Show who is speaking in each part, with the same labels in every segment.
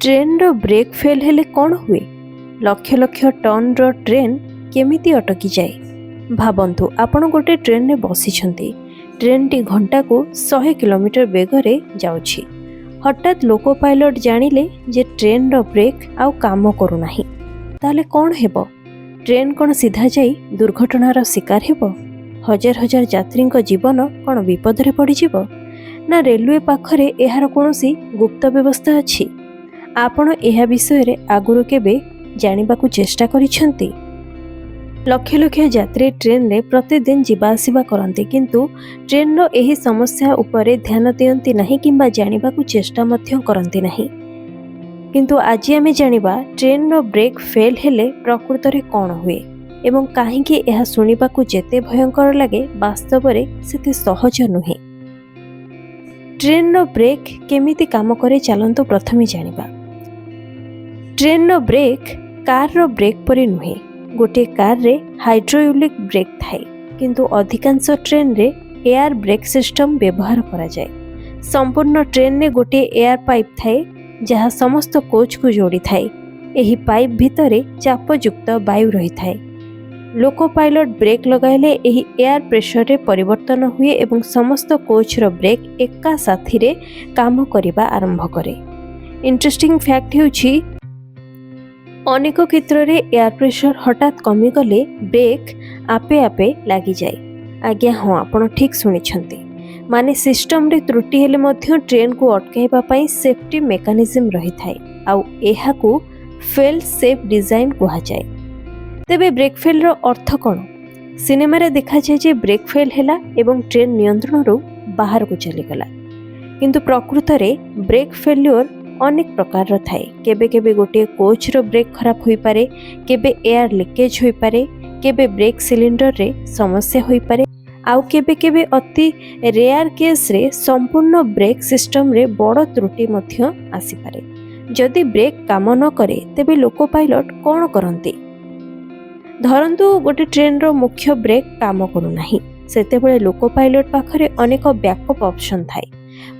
Speaker 1: Train रो brake fail हेले कौन हुए? लक्ष लक्ष टन रो ट्रेन केमिति अटकी जाए? भाबंतु आपण गोटे ट्रेन रे बसिछंती। ट्रेन टी घंटा को 100 किलोमीटर बेगरे जाउछि। हठात लोको पायलट जानिले जे ट्रेन रो ब्रेक आउ काम करू नाही। ताले कौन हेबो? ट्रेन कौन सीधा जाई दुर्घटनार शिकार हेबो? हजार हजार यात्री जीवन कौन विपद रे पड़ी जिवो? ना रेलवे पाखरे एहार कोनोसी गुप्त व्यवस्था अछि? आपण एहा विषय रे आगुरु केबे जानिबाकू चेष्टा करिसंती? लक्ष लक्ष यात्री ट्रेन रे प्रतिदिन जीवा आसिबा करंती, किंतु ट्रेन रो एही समस्या उपरे ध्यान दियंती नाही किंबा जानिबाकू चेष्टा मध्य करंती नाही। किंतु आज आमे जानिबा ट्रेन रो ब्रेक फेल हेले प्रकृत रे कोन हुए एवं काहेकि एहा सुनिबाकू जेते भयंकर लागे वास्तव रे सेते सहज नुहे। ट्रेन रो ब्रेक केमिति काम करे चलंतु प्रथमे जानिबा। ट्रेन रो ब्रेक कार रो ब्रेक परि नुहे। गोटे कार रे हाइड्रोलिक ब्रेक थाए, किंतु अधिकांश ट्रेन रे एयर ब्रेक सिस्टम व्यवहार करा जाए। संपूर्ण ट्रेन रे गोटे एयर पाइप थाए जहाँ समस्त कोच को जोड़ी थाए। एही पाइप भितरे चापयुक्त वायु रही थाए। लोको पायलट ब्रेक लगाइले एही एयर प्रेशर रे परिवर्तन हुए एवं समस्त कोच रो ब्रेक एका साथी रे काम करिबा आरंभ करे। इंटरेस्टिंग फैक्ट हेउछि अनेक क्षेत्र रे एयर प्रेशर हठात कमी गले ब्रेक आपे आपे लागी जाए। आज्ञा हाँ, आपण ठीक सुनिछंती। माने सिस्टम रे त्रुटि हेले मध्य ट्रेन को अटकाइबा पई सेफ्टी मेकानिज्म रही थाए। आउ एहाकू फेल सेफ डिजाइन कहा जाए। तेबे ब्रेक फेल रो अर्थ कौन? सिनेमा रे देखा जाए जे ब्रेक फेल हेला एवं ट्रेन नियंत्रण रो बाहर को चली गला, किंतु प्रकृत रे ब्रेक फेल्योर अनेक प्रकार थाए। केबे केबे गोटे कोच रो ब्रेक खराब होई पारे, केबे एयर लीकेज होई पारे, केबे ब्रेक सिलिंडर रे समस्या होई पारे, आउ केबे केबे अति रेयर केस रे संपूर्ण ब्रेक सिस्टम रे बड़ त्रुटि मध्य आसी पारे। जदि ब्रेक काम न करे तेबे लोको पायलट कौन करंती? धरंतु गोटे ट्रेन रो मुख्य ब्रेक काम करू नाही, सेतेबेले लोको पायलट पाखरे अनेक बैकअप ऑप्शन थाए।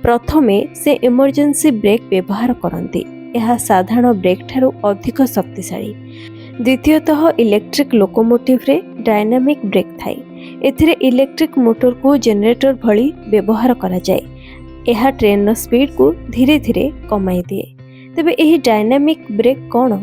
Speaker 1: प्रथमे से इमरजेंसी ब्रेक व्यवहार करंती। यह साधारण ब्रेक ठारू अधिक शक्तिशाली। द्वितीयतः इलेक्ट्रिक लोकोमोटिव रे डायनामिक ब्रेक थाए। एथिरे इलेक्ट्रिक मोटर को जनरेटर भली व्यवहार करा जाए। यह ट्रेन स्पीड को धीरे धीरे कमाई दिए। तेबे एही डायनामिक ब्रेक कौन?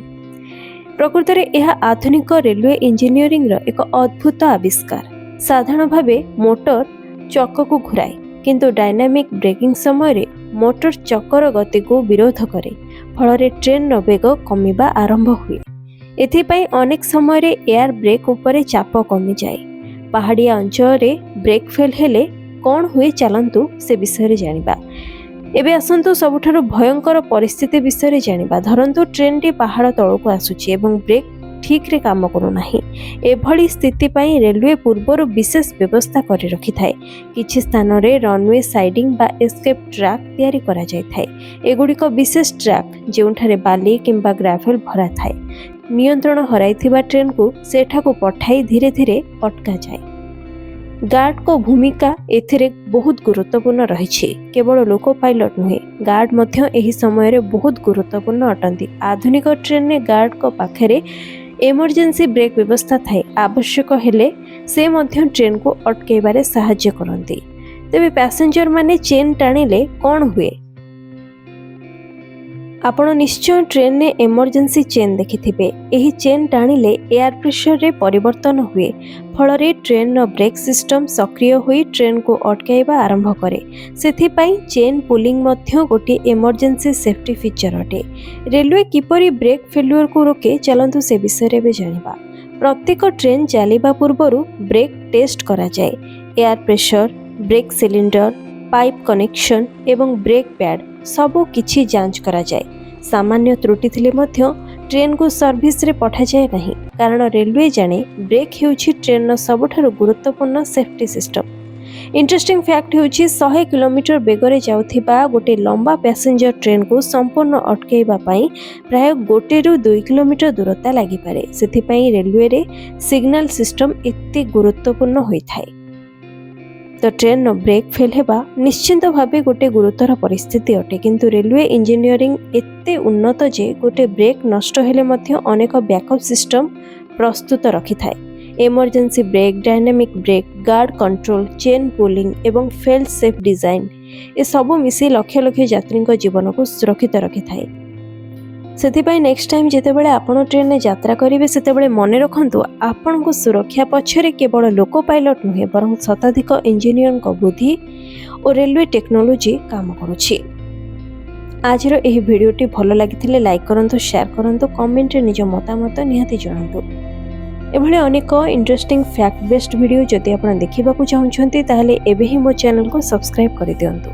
Speaker 1: प्रकृत रे यह आधुनिक रेलवे इंजीनियरिंग रो एक अद्भुत आविष्कार। साधारण भावे मोटर चक को घुराए, किंतु डायनामिक ब्रेकिंग समय रे मोटर चक्कर गति को विरोध करे। फल ट्रेन वेग कमिबा आरंभ हुए। एथिपाई अनेक समय रे एयर ब्रेक उपरे चाप कमी जाए। पहाड़िया अंचल रे ब्रेक फेल हेले कौन हुए चलंतु से विषय रे जानिबा। एबे आसंतु सबुठारु भयंकर परिस्थिति विषय रे जानिबा। धरंतु ट्रेन टी पहाड़ तळको आसुछि एवं ब्रेक ठीक रे काम करू नाही। एभली स्थिति पई रेलवे पूर्वरु विशेष व्यवस्था करि रखि थाए। किछि स्थान रे रनवे साइडिंग बा एस्केप ट्रैक तयारी करा जाय थाए। एगुडिक विशेष ट्रैक जेउठारे बाली किंबा ग्रावेल भरा थाए। नियंत्रण हराइथिबा ट्रेन को सेठाको पठाई धीरे धीरे अटका जाए। गार्ड को भूमिका एथिरे बहुत गुरुत्वपूर्ण रहिछि। केवल लोको पायलट नुहे, गार्ड मध्य एही समय रे बहुत गुरुत्वपूर्ण अटंती। आधुनिक ट्रेन ने गार्ड को पाखरे इमरजेंसी ब्रेक व्यवस्था थाए। आवश्यक हेले से मध्य ट्रेन को अटकाइबारे सहाय्य करंती। तेबे पैसेंजर माने चेन टाणिले कौन हुए? आपण निश्चय ट्रेन ने इमरजेंसी चेन देखिथिबे। एही चेन टाणिले एयर प्रेशर रे परिवर्तन हुए। फल रे ट्रेन रो ब्रेक सिस्टम सक्रिय होई ट्रेन को अटकाइबा आरंभ करे। सेथिपाई चेन पुलिंग मध्य गोटे इमरजेंसी सेफ्टी फीचर अटे। रेलवे किपरि ब्रेक फेल्युअर को रोके चलंतु से विषय रे बे जानिबा। प्रत्येक ट्रेन चलिबा पूर्वरु ब्रेक टेस्ट करा जाए। Air pressure, brake cylinder, pipe connection एवं ब्रेक पैड सबो किछि जांच करा जाए। सामान्य त्रुटि थिले मध्य ट्रेन को सर्विस रे पठा जाए नहीं, कारण रेलवे जाने ब्रेक हेउछि ट्रेन रो सबुठारु गुरुत्वपूर्ण सेफ्टी सिस्टम। इंटरेस्टिंग फैक्ट हेउछि 100 किलोमीटर बेगरे जाउथिबा गोटे लंबा पैसेंजर ट्रेन को संपूर्ण अटकाइबा पई प्राय 1 ରୁ 2 किलोमीटर दूरता लागि पारे। सेथि पई रेलवे रे सिग्नल सिस्टम एते गुरुत्वपूर्ण होई थाए। ତ ଟ୍ରେନ୍ର ବ୍ରେକ୍ ଫେଲ୍ ହେବା ନିଶ୍ଚିନ୍ତ ଭାବେ ଗୋଟେ ଗୁରୁତର ପରିସ୍ଥିତି ଅଟେ, କିନ୍ତୁ ରେଲୱେ ଇଞ୍ଜିନିୟରିଂ ଏତେ ଉନ୍ନତ ଯେ ଗୋଟେ ବ୍ରେକ୍ ନଷ୍ଟ ହେଲେ ମଧ୍ୟ ଅନେକ ବ୍ୟାକଅପ୍ ସିଷ୍ଟମ୍ ପ୍ରସ୍ତୁତ ରଖିଥାଏ। Emergency brake, dynamic brake, guard control, chain pulling ଏବଂ ଫେଲ୍ ସେଫ୍ ଡିଜାଇନ୍ ଏସବୁ ମିଶି ଲକ୍ଷ ଲକ୍ଷ ଯାତ୍ରୀଙ୍କ ଜୀବନକୁ ସୁରକ୍ଷିତ ରଖିଥାଏ। ସେଥିପାଇଁ ନେକ୍ସଟ ଟାଇମ୍ ଯେତେବେଳେ ଆପଣ ଟ୍ରେନ୍ରେ ଯାତ୍ରା କରିବେ ସେତେବେଳେ ମନେ ରଖନ୍ତୁ ଆପଣଙ୍କ ସୁରକ୍ଷା ପଛରେ କେବଳ ଲୋକ ପାଇଲଟ ନୁହେଁ ବରଂ ଶତାଧିକ ଇଞ୍ଜିନିୟରଙ୍କ ବୁଦ୍ଧି ଓ ରେଲୱେ ଟେକ୍ନୋଲୋଜି କାମ କରୁଛି। ଆଜିର ଏହି ଭିଡ଼ିଓଟି ଭଲ ଲାଗିଥିଲେ ଲାଇକ୍ କରନ୍ତୁ, ସେୟାର କରନ୍ତୁ, କମେଣ୍ଟରେ ନିଜ ମତାମତ ନିହାତି ଜଣାନ୍ତୁ। ଏଭଳି ଅନେକ ଇଣ୍ଟରେଷ୍ଟିଂ ଫ୍ୟାକ୍ଟ ବେସ୍ଡ ଭିଡ଼ିଓ ଯଦି ଆପଣ ଦେଖିବାକୁ ଚାହୁଁଛନ୍ତି ତାହେଲେ ଏବେ ହିଁ ମୋ ଚ୍ୟାନେଲକୁ ସବସ୍କ୍ରାଇବ୍ କରିଦିଅନ୍ତୁ।